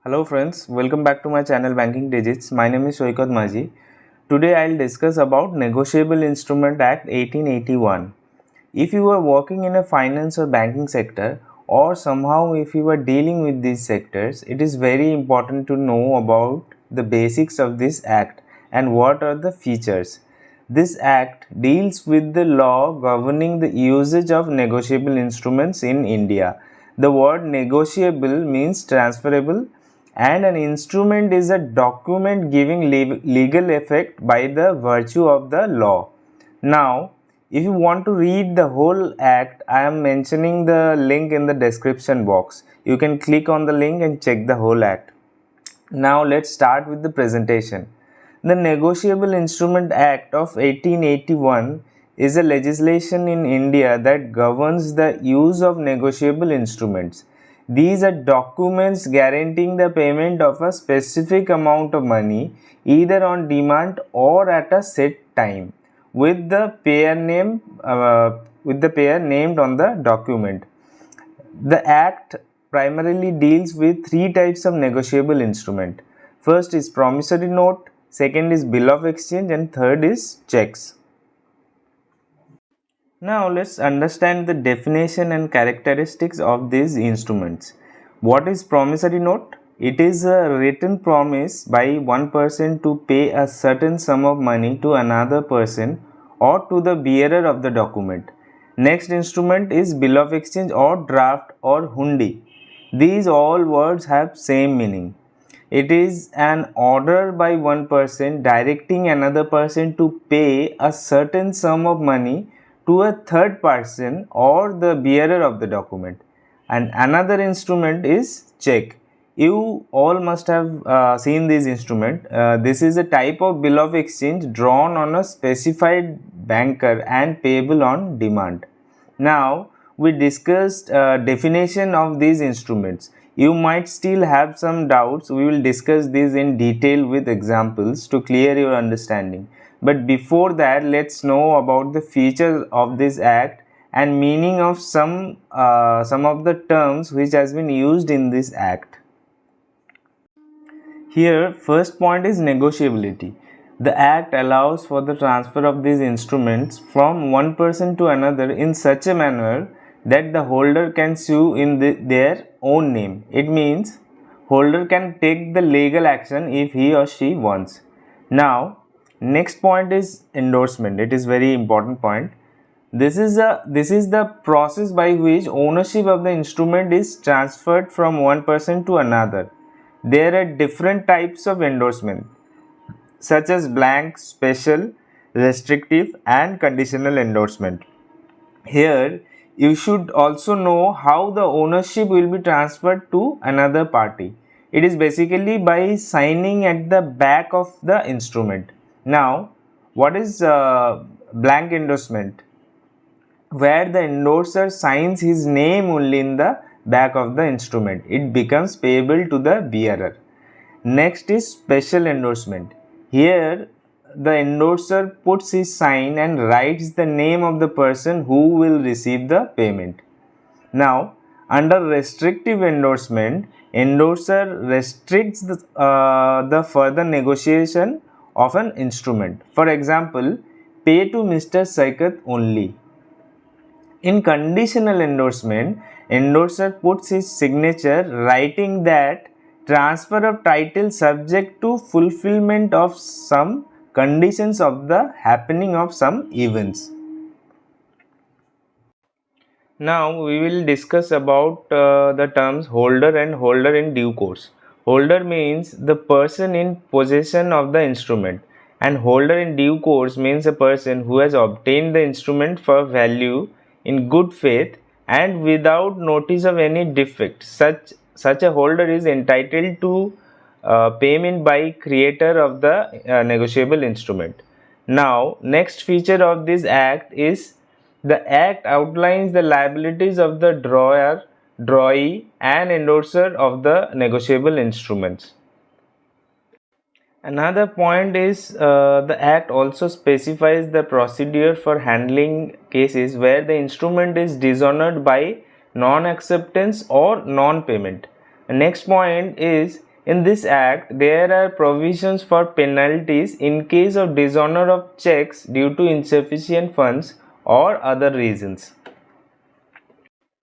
Hello friends, welcome back to my channel Banking Digits. My name is Shoikat Maji. Today I'll discuss about Negotiable Instrument Act 1881. If you are working in a finance or banking sector, or somehow if you are dealing with these sectors, it is very important to know about the basics of this act and what are the features. This act deals with the law governing the usage of negotiable instruments in India. The word negotiable means transferable, and an instrument is a document giving legal effect by the virtue of the law. Now, if you want to read the whole act, I am mentioning the link in the description box. You can click on the link and check the whole act. Now let's start with the presentation. The Negotiable Instrument Act of 1881 is a legislation in India that governs the use of negotiable instruments. These are documents guaranteeing the payment of a specific amount of money either on demand or at a set time with the payer named on the document. The act primarily deals with three types of negotiable instrument. First is promissory note, second is bill of exchange, and third is checks. Now let's understand the definition and characteristics of these instruments. What is promissory note? It is a written promise by one person to pay a certain sum of money to another person or to the bearer of the document. Next instrument is bill of exchange or draft or hundi. These all words have same meaning. It is an order by one person directing another person to pay a certain sum of money to a third person or the bearer of the document. And another instrument is check. You all must have seen this instrument. This is a type of bill of exchange drawn on a specified banker and payable on demand. Now we discussed definition of these instruments. You might still have some doubts. We will discuss this in detail with examples to clear your understanding. But before that, let's know about the features of this act and meaning of some of the terms which has been used in this act. Here, first point is negotiability. The act allows for the transfer of these instruments from one person to another in such a manner that the holder can sue in their own name. It means holder can take the legal action if he or she wants. Now, next point is endorsement. It is very important point. This is the process by which ownership of the instrument is transferred from one person to another. There are different types of endorsement such as blank, special, restrictive and conditional endorsement. Here you should also know how the ownership will be transferred to another party. It is basically by signing at the back of the instrument. Now, what is blank endorsement? Where the endorser signs his name only in the back of the instrument. It becomes payable to the bearer. Next is special endorsement. Here the endorser puts his sign and writes the name of the person who will receive the payment. Now, under restrictive endorsement, endorser restricts the further negotiation of an instrument. For example, pay to Mr. Saikat only. In conditional endorsement, endorser puts his signature writing that transfer of title subject to fulfillment of some conditions of the happening of some events. Now we will discuss about the terms holder and holder in due course. Holder means the person in possession of the instrument, and holder in due course means a person who has obtained the instrument for value in good faith and without notice of any defect. Such a holder is entitled to payment by creator of the negotiable instrument. Now, next feature of this act is the act outlines the liabilities of the drawer, drawee, and endorser of the negotiable instruments. Another point is the act also specifies the procedure for handling cases where the instrument is dishonored by non-acceptance or non-payment. Next point is In this act, there are provisions for penalties in case of dishonor of checks due to insufficient funds or other reasons.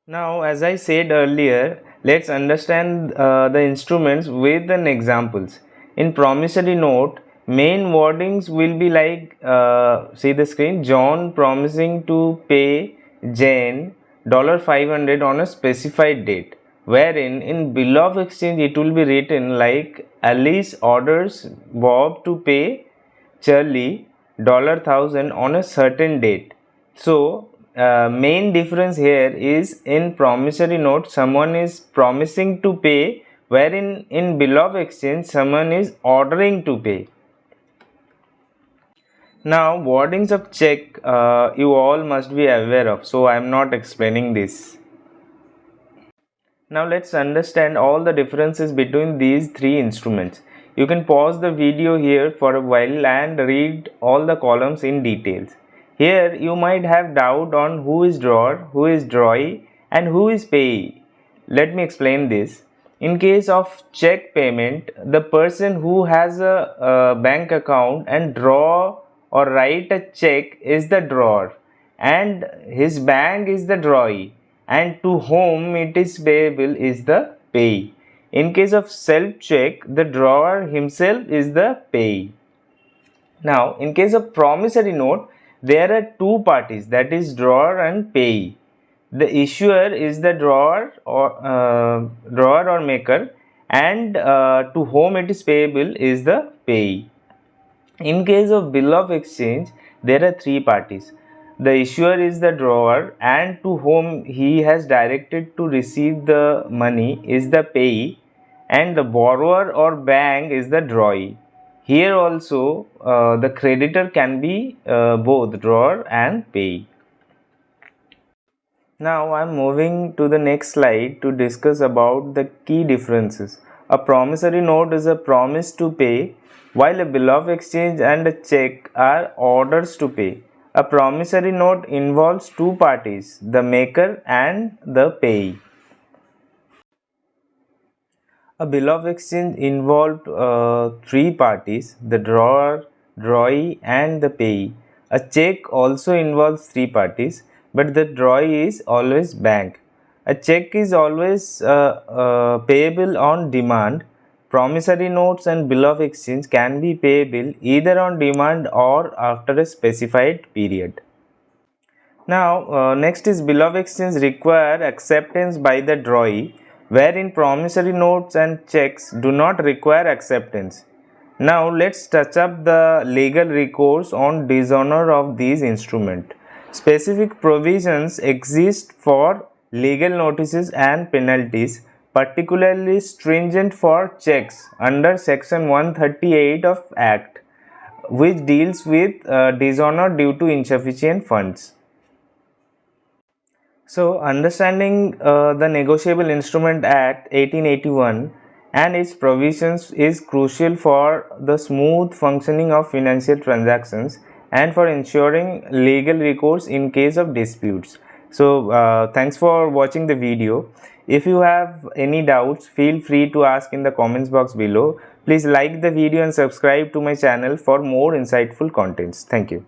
Now, as I said earlier, let's understand the instruments with an examples. In promissory note, main wordings will be like, see the screen, John promising to pay Jane $500 on a specified date, wherein in bill of exchange it will be written like Alice orders Bob to pay Charlie $1,000 on a certain date. So main difference here is in promissory note someone is promising to pay, wherein in bill of exchange someone is ordering to pay. Now wordings of check you all must be aware of, so I am not explaining this. Now let's understand all the differences between these three instruments. You can pause the video here for a while and read all the columns in details. Here you might have doubt on who is drawer, who is drawee and who is payee. Let me explain this. In case of check payment, the person who has a bank account and draw or write a check is the drawer and his bank is the drawee, and to whom it is payable is the payee. In case of self check, the drawer himself is the payee. Now, in case of promissory note, there are two parties, that is drawer and payee. The issuer is the drawer or maker, and to whom it is payable is the payee. In case of bill of exchange, there are three parties. The issuer is the drawer, and to whom he has directed to receive the money is the payee, and the borrower or bank is the drawee. Here also the creditor can be both drawer and payee. Now I am moving to the next slide to discuss about the key differences. A promissory note is a promise to pay, while a bill of exchange and a check are orders to pay. A promissory note involves two parties, the maker and the payee. A bill of exchange involved three parties, the drawer, drawee and the payee. A check also involves three parties, but the drawee is always bank. A check is always payable on demand. Promissory notes and bill of exchange can be payable either on demand or after a specified period. Now, next is bill of exchange require acceptance by the drawee, wherein promissory notes and checks do not require acceptance. Now, let's touch up the legal recourse on dishonor of these instruments. Specific provisions exist for legal notices and penalties, particularly stringent for checks under section 138 of Act, which deals with dishonor due to insufficient funds. So, understanding the Negotiable Instrument Act 1881 and its provisions is crucial for the smooth functioning of financial transactions and for ensuring legal recourse in case of disputes. So, thanks for watching the video. If you have any doubts, feel free to ask in the comments box below. Please like the video and subscribe to my channel for more insightful contents. Thank you.